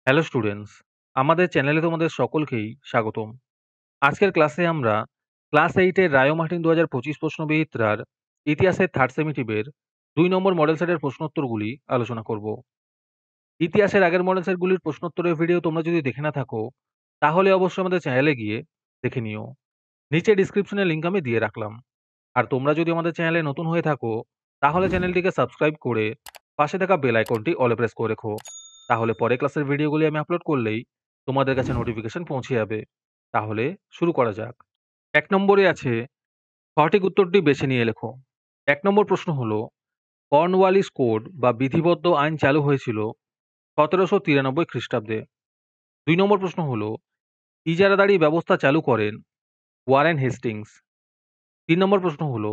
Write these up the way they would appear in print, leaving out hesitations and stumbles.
Hello students, আমাদের চ্যানেলে তোমাদের সকলকেই স্বাগতম। আজকের ক্লাসে আমরা ক্লাস 8 এর রায় ও মার্টিন 2025 প্রশ্নবিচিত্রার ইতিহাসের থার্ড সেমিটিভের 2 নম্বর মডেল সেটের প্রশ্নোত্তরগুলি আলোচনা করব। ইতিহাসের আগের মডেল সেটগুলির প্রশ্নোত্তরের ভিডিও তোমরা যদি দেখে না থাকো, তাহলে অবশ্যই আমাদের চ্যানেলে গিয়ে দেখে নিও। নিচে ডিসক্রিপশনে লিংক আমি দিয়ে রাখলাম। আর তোমরা যদি আমাদের চ্যানেলে নতুন হয়ে থাকো, তাহলে চ্যানেলটিকে সাবস্ক্রাইব করে পাশে থাকা বেল আইকনটি অলে প্রেস করে রেখো। তাহলে পরে ক্লাসের ভিডিওগুলি আমি আপলোড করলেই তোমাদের কাছে নোটিফিকেশন পৌঁছে যাবে। তাহলে শুরু করা যাক। ১ নম্বরে আছে, সঠিক উত্তরটি বেছে নিয়ে লেখো। ১ নম্বর প্রশ্ন হলো, কর্নওয়ালিস কোড বা বিধিবদ্ধ আইন চালু হয়েছিল ১৭৯৩ খ্রিস্টাব্দে। ২ নম্বর প্রশ্ন হলো, ইজারাদারি ব্যবস্থা চালু করেন ওয়ারেন হেস্টিংস। ৩ নম্বর প্রশ্ন হলো,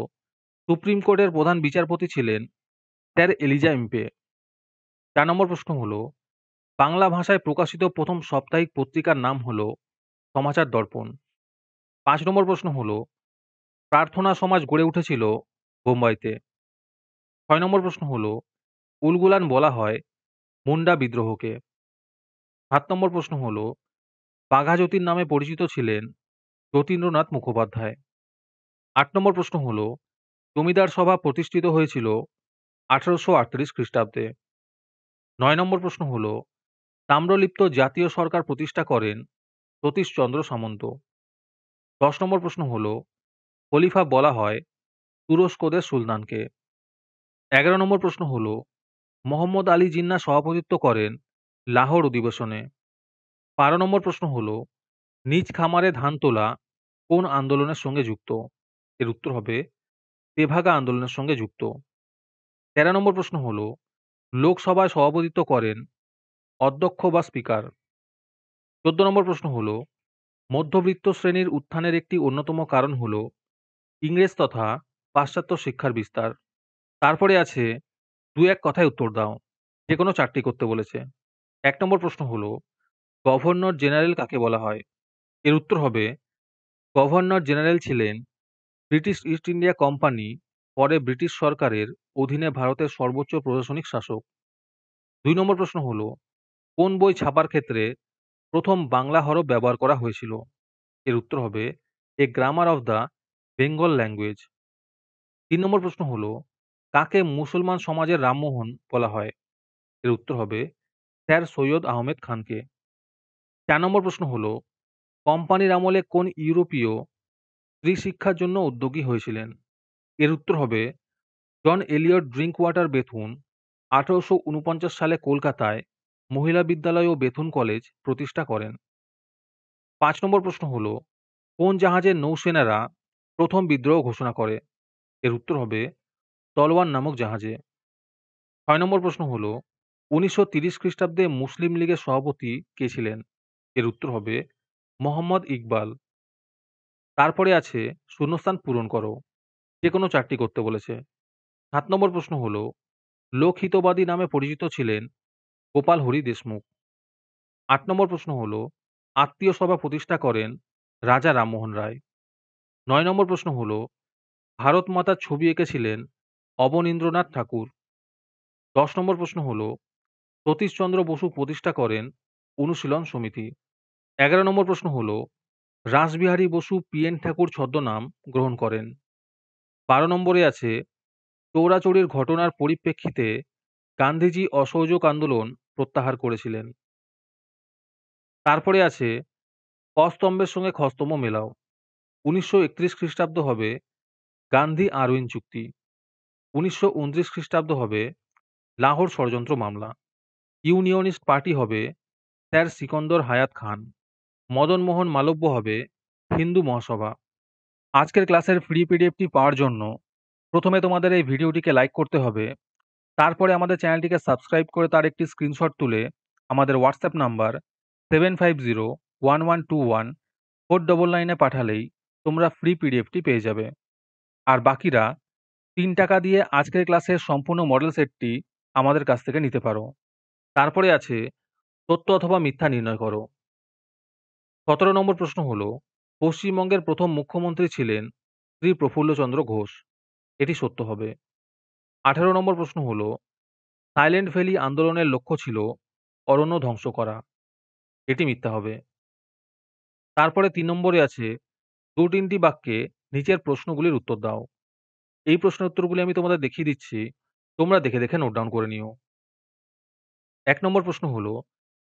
সুপ্রিম কোর্টের প্রধান বিচারপতি ছিলেন স্যার এলিজা এমপে। ৪ নম্বর প্রশ্ন হলো, বাংলা ভাষায় প্রকাশিত প্রথম সাপ্তাহিক পত্রিকার নাম হলো সমাচার দর্পণ। ৫ নম্বর প্রশ্ন হলো, প্রার্থনা সমাজ গড়ে উঠেছিল বোম্বাইতে। ৬ নম্বর প্রশ্ন হলো, উলগুলান বলা হয় মুন্ডা বিদ্রোহকে। ৭ নম্বর প্রশ্ন হলো, বাঘা যতীন নামে পরিচিত ছিলেন যতীন্দ্রনাথ মুখোপাধ্যায়। ৮ নম্বর প্রশ্ন হলো, জমিদার সভা প্রতিষ্ঠিত হয়েছিল ১৮৩৮ খ্রিস্টাব্দে। ৯ নম্বর প্রশ্ন হলো, তাম্রলিপ্ত জাতীয় সরকার প্রতিষ্ঠা করেন সতীশচন্দ্র সামন্ত। ১০ নম্বর প্রশ্ন হলো, খলিফা বলা হয় তুরস্কদের সুলতানকে। ১১ নম্বর প্রশ্ন হলো, মোহাম্মদ আলী জিন্নাহ সভাপতিত্ব করেন লাহোর অধিবেশনে। ১২ নম্বর প্রশ্ন হলো, নিজ খামারে ধান তোলা কোন আন্দোলনের সঙ্গে যুক্ত? এর উত্তর হবে তেভাগা আন্দোলনের সঙ্গে যুক্ত। ১৩ নম্বর প্রশ্ন হলো, লোকসভায় সভাপতিত্ব করেন অধ্যক্ষ বা স্পিকার। ১৪ নম্বর প্রশ্ন হলো, মধ্যবিত্ত শ্রেণীর উত্থানের একটি অন্যতম কারণ হলো ইংরেজ তথা পাশ্চাত্য শিক্ষার বিস্তার। তারপরে আছে ২-১ কথায় উত্তর দাও। যেকোনো ৪টি করতে বলেছে। ১ নম্বর প্রশ্ন হলো, গভর্নর জেনারেল কাকে বলা হয়? এর উত্তর হবে, গভর্নর জেনারেল ছিলেন ব্রিটিশ ইস্ট ইন্ডিয়া কোম্পানি, পরে ব্রিটিশ সরকারের অধীনে ভারতের সর্বোচ্চ প্রশাসনিক শাসক। ২ নম্বর প্রশ্ন হলো, কোন বই ছাপার ক্ষেত্রে প্রথম বাংলা হরফ ব্যবহার করা হয়েছিল? এর উত্তর হবে, a grammar of the Bengal language. ৩ নম্বর প্রশ্ন হলো, কাকে মুসলমান সমাজের রামমোহন বলা হয়? এর উত্তর হবে, স্যার সৈয়দ আহমেদ খানকে। ৪ নম্বর প্রশ্ন হলো, কোম্পানির আমলে কোন ইউরোপীয় স্ত্রী শিক্ষার জন্য উদ্যোগী হয়েছিলেন? এর উত্তর হবে, জন এলিয়ট ড্রিঙ্কওয়াটার বেথুন ১৮৪৯ সালে কলকাতায় মহিলা বিদ্যালয় ও বেথুন কলেজ প্রতিষ্ঠা করেন। ৫ নম্বর প্রশ্ন হলো, কোন জাহাজের নৌসেনারা প্রথম বিদ্রোহ ঘোষণা করে? এর উত্তর হবে, তলোয়ার নামক জাহাজে। ৬ নম্বর প্রশ্ন হলো, ১৯৩০ খ্রিস্টাব্দে মুসলিম লীগের সভাপতি কে ছিলেন? এর উত্তর হবে, মোহাম্মদ ইকবাল। তারপরে আছে শূন্যস্থান পূরণ করো। যেকোনো ৪টি করতে বলেছে। ৭ নম্বর প্রশ্ন হলো, লোকহিতবাদী নামে পরিচিত ছিলেন গোপাল হরি দেশমুখ। ৮ নম্বর প্রশ্ন হলো, আত্মীয় সভা প্রতিষ্ঠা করেন রাজা রামমোহন রায়। ৯ নম্বর প্রশ্ন হলো, ভারত মাতার ছবি এঁকেছিলেন অবনীন্দ্রনাথ ঠাকুর। ১০ নম্বর প্রশ্ন হলো, সতীশচন্দ্র বসু প্রতিষ্ঠা করেন অনুশীলন সমিতি। ১১ নম্বর প্রশ্ন হলো, রাসবিহারী বসু পি.এন. ঠাকুর ছদ্মনাম গ্রহণ করেন। ১২ নম্বরে আছে, চৌরাচৌরির ঘটনার পরিপ্রেক্ষিতে গান্ধীজি অসহযোগ আন্দোলন প্রত্যাহার করেছিলেন। তারপরে আছে, ক স্তম্ভের সঙ্গে খ স্তম্ভ মেলাও। ১৯৩১ খ্রিস্টাব্দ হবে গান্ধী আরউইন চুক্তি। ১৯২৯ খ্রিস্টাব্দ হবে লাহোর ষড়যন্ত্র মামলা। ইউনিয়নিস্ট পার্টি হবে স্যার সিকন্দর হায়াত খান। মদন মোহন মালব্য হবে হিন্দু মহাসভা। আজকের ক্লাসের ফ্রি পিডিএফটি পাওয়ার জন্য প্রথমে তোমাদের এই ভিডিওটিকে লাইক করতে হবে। তারপরে আমাদের চ্যানেলটিকে সাবস্ক্রাইব করে তার একটি স্ক্রিনশট তুলে আমাদের হোয়াটসঅ্যাপ নাম্বার 7501121499 পাঠালেই তোমরা ফ্রি পিডিএফটি পেয়ে যাবে। আর বাকিরা ৩ টাকা দিয়ে আজকের ক্লাসের সম্পূর্ণ মডেল সেটটি আমাদের কাছ থেকে নিতে পারো। তারপরে আছে, সত্য অথবা মিথ্যা নির্ণয় করো। ১৭ নম্বর প্রশ্ন হলো, পশ্চিমবঙ্গের প্রথম মুখ্যমন্ত্রী ছিলেন শ্রী প্রফুল্লচন্দ্র ঘোষ। এটি সত্য হবে। ১৮ নম্বর প্রশ্ন হলো, সাইলেন্ট ভ্যালি আন্দোলনের লক্ষ্য ছিল অরণ্য ধ্বংস করা। এটি মিথ্যা হবে। তারপরে ৩ নম্বরে আছে ২-৩ টি বাক্যে নিচের প্রশ্নগুলির উত্তর দাও। এই প্রশ্নের উত্তরগুলি আমি তোমাদের দেখিয়ে দিচ্ছি। তোমরা দেখে, দেখে নোট ডাউন করে নিও। ১ নম্বর প্রশ্ন হলো,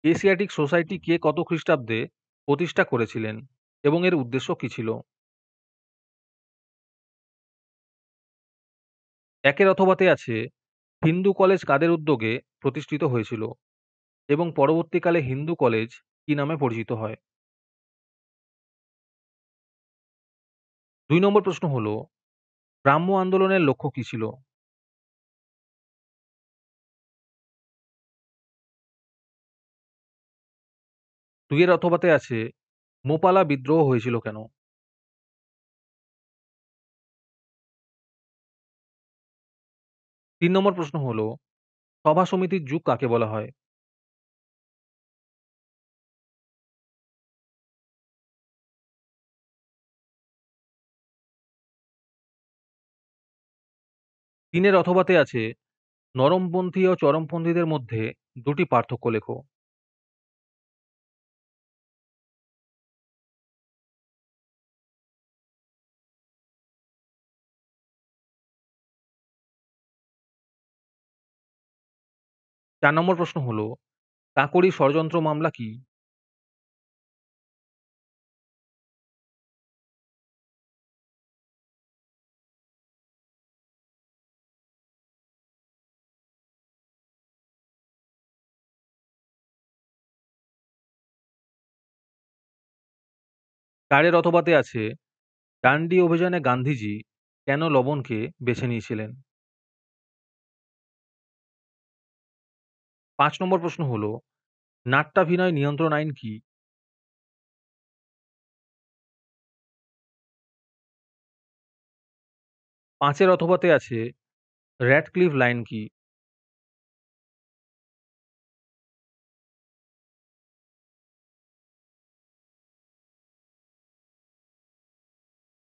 এশিয়াটিক সোসাইটি কে কত খ্রিস্টাব্দে প্রতিষ্ঠা করেছিলেন এবং এর উদ্দেশ্য কী ছিল? ১ এর অথবাতে আছে, হিন্দু কলেজ কাদের উদ্যোগে প্রতিষ্ঠিত হয়েছিল এবং পরবর্তীকালে হিন্দু কলেজ কী নামে পরিচিত হয়? ২ নম্বর প্রশ্ন হলো, ব্রাহ্ম আন্দোলনের লক্ষ্য কী ছিল? ২ এর অথবাতে আছে, মোপালা বিদ্রোহ হয়েছিল কেন? ৩ নম্বর প্রশ্ন হলো, সভা সমিতির যুগ কাকে বলা হয়? ৩ এর অথবাতে আছে, নরমপন্থী ও চরমপন্থীদের মধ্যে দুটি পার্থক্য লেখো। ৪ নম্বর প্রশ্ন হলো, কাকোরি ষড়যন্ত্র মামলা কি? ৪ এর অথবাতে আছে, ডান্ডি অভিযানে গান্ধীজি কেন লবণকে বেছে নিয়েছিলেন? ৫ নম্বর প্রশ্ন হলো, নাট্যাভিনয় নিয়ন্ত্রণ আইন কি? ৫ এর অথবাতে আছে, র‍্যাডক্লিফ লাইন কি?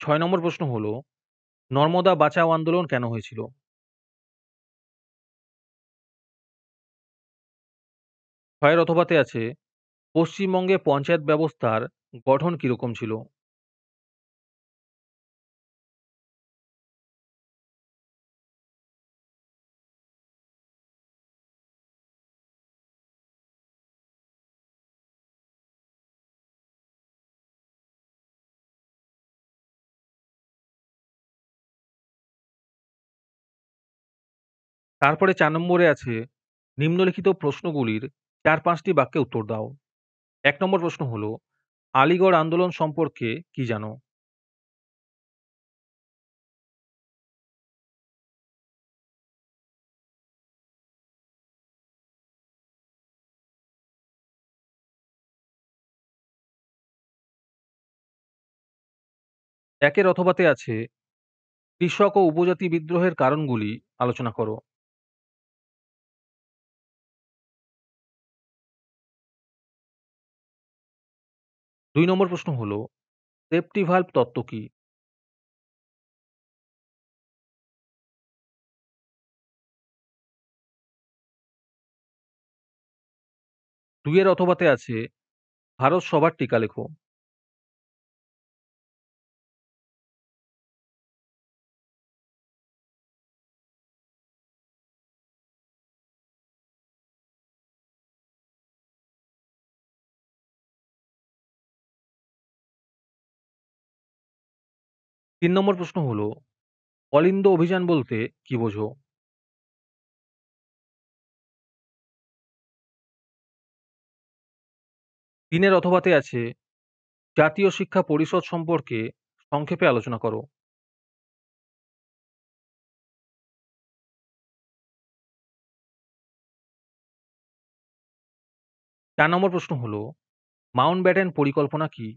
৬ নম্বর প্রশ্ন হলো, নর্মদা বাঁচাও আন্দোলন কেন হয়েছিল? ৬ এর অথবাতে আছে, পশ্চিমবঙ্গে পঞ্চায়েত ব্যবস্থার গঠন কিরকম ছিল? তারপরে ৪ নম্বরে আছে, নিম্নলিখিত প্রশ্নগুলির ৪-৫ টি বাক্যে উত্তর দাও। ১ নম্বর প্রশ্ন হলো, আলিগড় আন্দোলন সম্পর্কে কি জানো? ১ এর অথবাতে আছে, কৃষক ও উপজাতি বিদ্রোহের কারণগুলি আলোচনা করো। ২ নম্বর প্রশ্ন হলো, সেফটি ভালভ তত্ত্ব কি? ২ এর অথবাতে আছে, ভারত সভার টিকা লেখো। ৩ নম্বর প্রশ্ন হলো, অলিন্দ অভিযান বলতে কি বোঝো? ৩ এর অথবাতে আছে, জাতীয় শিক্ষা পরিষদ সম্পর্কে সংক্ষেপে আলোচনা করো। ৪ নম্বর প্রশ্ন হলো, মাউন্টব্যাটেন পরিকল্পনা কি?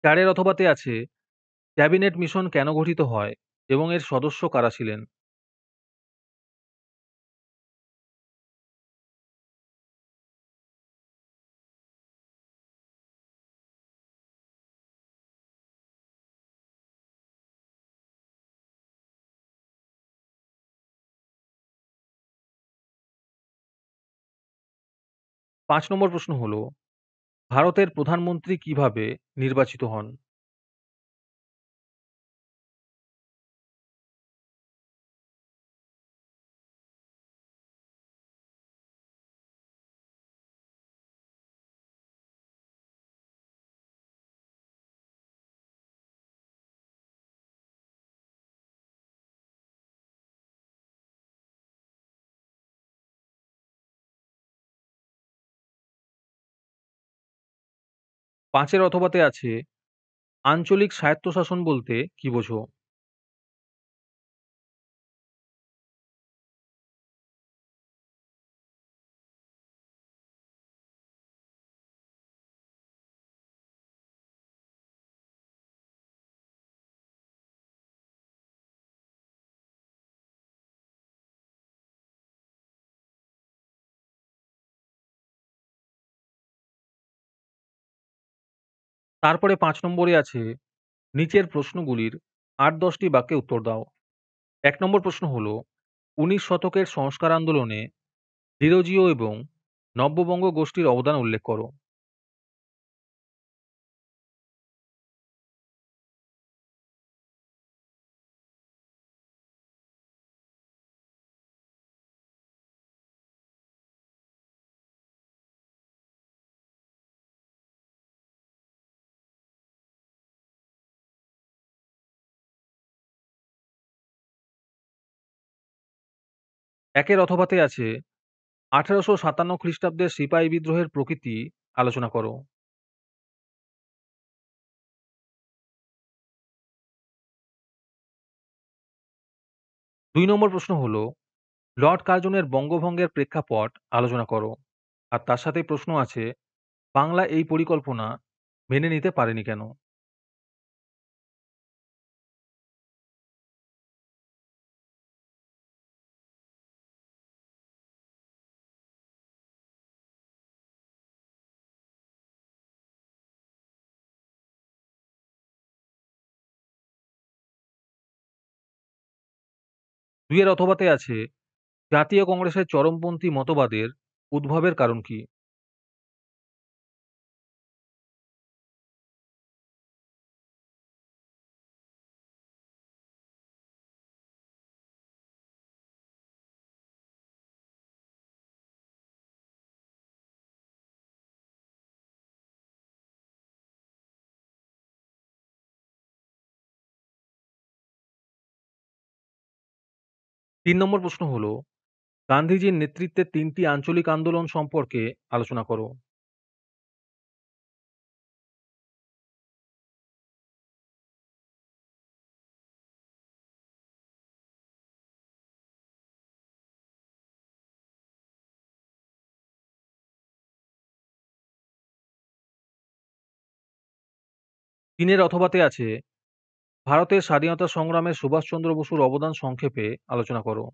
৪ এর অথবাতে আছে, ক্যাবিনেট মিশন কেন গঠিত হয় এবং এর সদস্য কারা ছিলেন? ৫ নম্বর প্রশ্ন হলো, ভারতের প্রধানমন্ত্রী কিভাবে নির্বাচিত হন? ৫ এর অথবাতে আছে, আঞ্চলিক স্বায়ত্তশাসন বলতে কি বোঝো? তারপরে ৫ নম্বরে আছে, নিচের প্রশ্নগুলির ৮-১০ টি বাক্যে উত্তর দাও। ১ নম্বর প্রশ্ন হলো, ১৯ শতকের সংস্কার আন্দোলনে ডিরোজিও এবং নব্যবঙ্গ গোষ্ঠীর অবদান উল্লেখ করো। ১ এর অথবাতে আছে, ১৮৫৭ খ্রিস্টাব্দের সিপাহী বিদ্রোহের প্রকৃতি আলোচনা করো। ২ নম্বর প্রশ্ন হলো, লর্ড কার্জনের বঙ্গভঙ্গের প্রেক্ষাপট আলোচনা করো। আর তার সাথেই প্রশ্ন আছে, বাংলা এই পরিকল্পনা মেনে নিতে পারেনি কেন? ২ এর অথবাতে আছে, জাতীয় কংগ্রেসের চরমপন্থী মতবাদের উদ্ভবের কারণ কি? ৩ নম্বর প্রশ্ন হলো, গান্ধীজির নেতৃত্বে ৩ টি আঞ্চলিক আন্দোলন সম্পর্কে আলোচনা করো। তিনের অথবাতে আছে, ভারতের স্বাধীনতা সংগ্রামে সুভাষচন্দ্র বসুর অবদান সংক্ষেপে আলোচনা করো।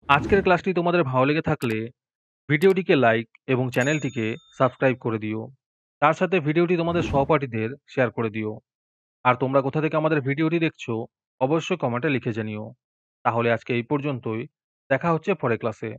আজকের ক্লাসটি তোমাদের ভালো লেগে থাকলে ভিডিওটিকে লাইক এবং চ্যানেলটিকে সাবস্ক্রাইব করে দিও। তার সাথে ভিডিওটি তোমাদের সহপাঠীদের শেয়ার করে দিও। আর তোমরা কোথা থেকে আমাদের ভিডিওটি দেখছো অবশ্যই কমেন্টে লিখে জানিও। তাহলে আজকে এই পর্যন্তই। দেখা হচ্ছে পরের ক্লাসে।